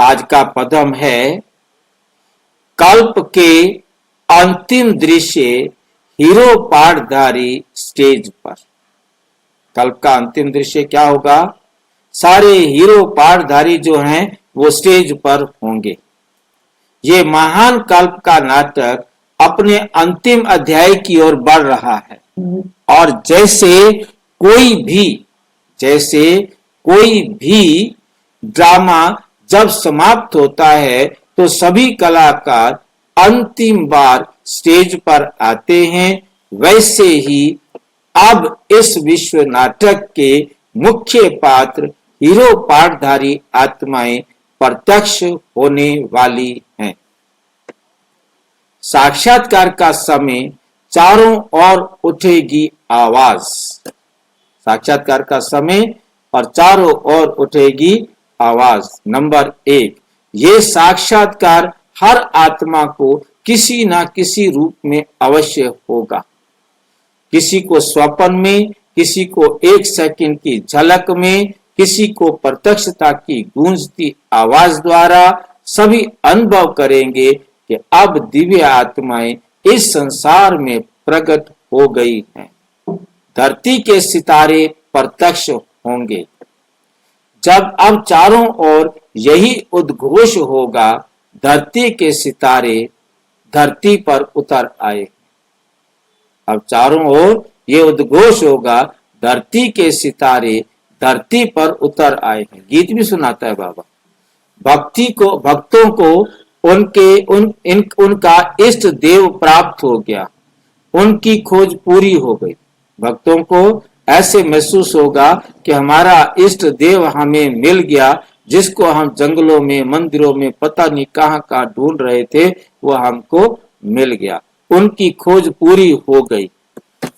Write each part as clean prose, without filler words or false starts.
आज का पदम है कल्प के अंतिम दृश्य हीरो पाठधारी स्टेज पर। कल्प का अंतिम दृश्य क्या होगा? सारे हीरो पाठधारी जो हैं वो स्टेज पर होंगे। ये महान कल्प का नाटक अपने अंतिम अध्याय की ओर बढ़ रहा है और जैसे कोई भी ड्रामा जब समाप्त होता है तो सभी कलाकार अंतिम बार स्टेज पर आते हैं, वैसे ही अब इस विश्व नाटक के मुख्य पात्र हीरो पाठधारी आत्माएं प्रत्यक्ष होने वाली हैं। साक्षात्कार का समय चारों ओर उठेगी आवाज। साक्षात्कार का समय और चारों ओर उठेगी आवाज। नंबर 1, ये साक्षात्कार हर आत्मा को किसी ना किसी रूप में अवश्य होगा। किसी को स्वप्न में, किसी को 1 सेकंड की झलक में, किसी को प्रत्यक्षता की गूंजती आवाज द्वारा। सभी अनुभव करेंगे कि अब दिव्य आत्माएं इस संसार में प्रकट हो गई हैं। धरती के सितारे प्रत्यक्ष होंगे। जब अब चारों ओर यही उद्घोष होगा, धरती के सितारे धरती पर उतर आए। अब चारों ओर ये उद्घोष होगा, धरती के सितारे धरती पर उतर आए हैं। गीत भी सुनाता है बाबा। भक्तों को उनका इष्ट देव प्राप्त हो गया, उनकी खोज पूरी हो गई। भक्तों को ऐसे महसूस होगा कि हमारा इष्ट देव हमें मिल गया, जिसको हम जंगलों में, मंदिरों में, पता नहीं कहां ढूंढ रहे थे, वो हमको मिल गया। उनकी खोज पूरी हो गई।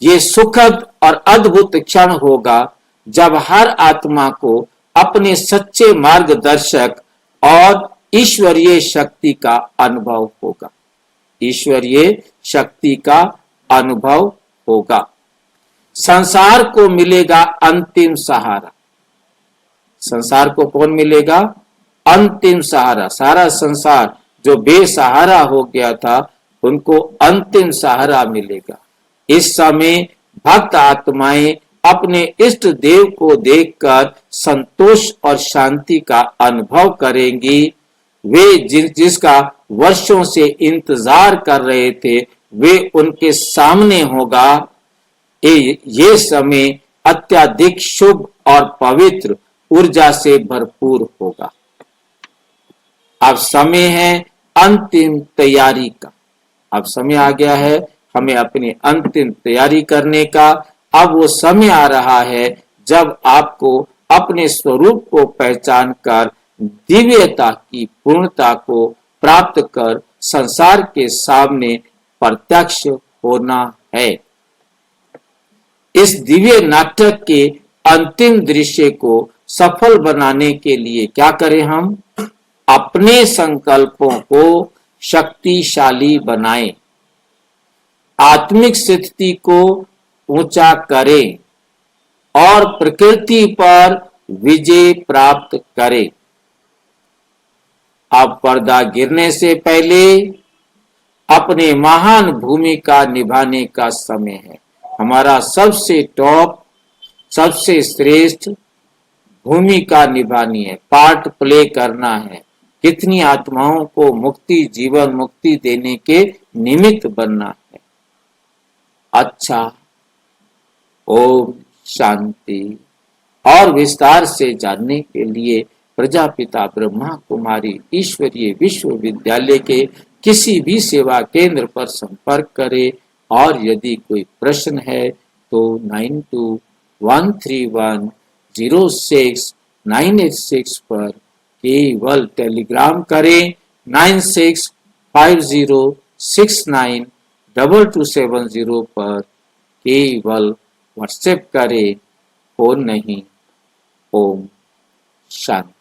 ये सुखद और अद्भुत क्षण होगा जब हर आत्मा को अपने सच्चे मार्गदर्शक और ईश्वरीय शक्ति का अनुभव होगा। ईश्वरीय शक्ति का अनुभव होगा। संसार को मिलेगा अंतिम सहारा। संसार को कौन मिलेगा? अंतिम सहारा। सारा संसार जो बेसहारा हो गया था, उनको अंतिम सहारा मिलेगा। इस समय भक्त आत्माएं अपने इष्ट देव को देखकर संतोष और शांति का अनुभव करेंगी। वे जिसका वर्षों से इंतजार कर रहे थे, वे उनके सामने होगा। ये समय अत्यधिक शुभ और पवित्र ऊर्जा से भरपूर होगा। अब समय है अंतिम तैयारी का। अब समय आ गया है हमें अपनी अंतिम तैयारी करने का। अब वो समय आ रहा है जब आपको अपने स्वरूप को पहचान कर दिव्यता की पूर्णता को प्राप्त कर संसार के सामने प्रत्यक्ष होना है। इस दिव्य नाटक के अंतिम दृश्य को सफल बनाने के लिए क्या करें? हम अपने संकल्पों को शक्तिशाली बनाएं, आत्मिक स्थिति को ऊंचा करें और प्रकृति पर विजय प्राप्त करें। अब पर्दा गिरने से पहले अपने महान भूमिका निभाने का समय है। हमारा सबसे टॉप, सबसे श्रेष्ठ भूमिका निभानी है, पार्ट प्ले करना है। कितनी आत्माओं को मुक्ति, जीवन मुक्ति देने के निमित्त बनना है। अच्छा, ओम शांति। और विस्तार से जानने के लिए प्रजापिता ब्रह्मा कुमारी ईश्वरीय विश्वविद्यालय के किसी भी सेवा केंद्र पर संपर्क करें और यदि कोई प्रश्न है तो 9213106986 पर केवल टेलीग्राम करें। 9650692270 पर केवल व्हाट्सएप करें, फोन नहीं। ओम शांति।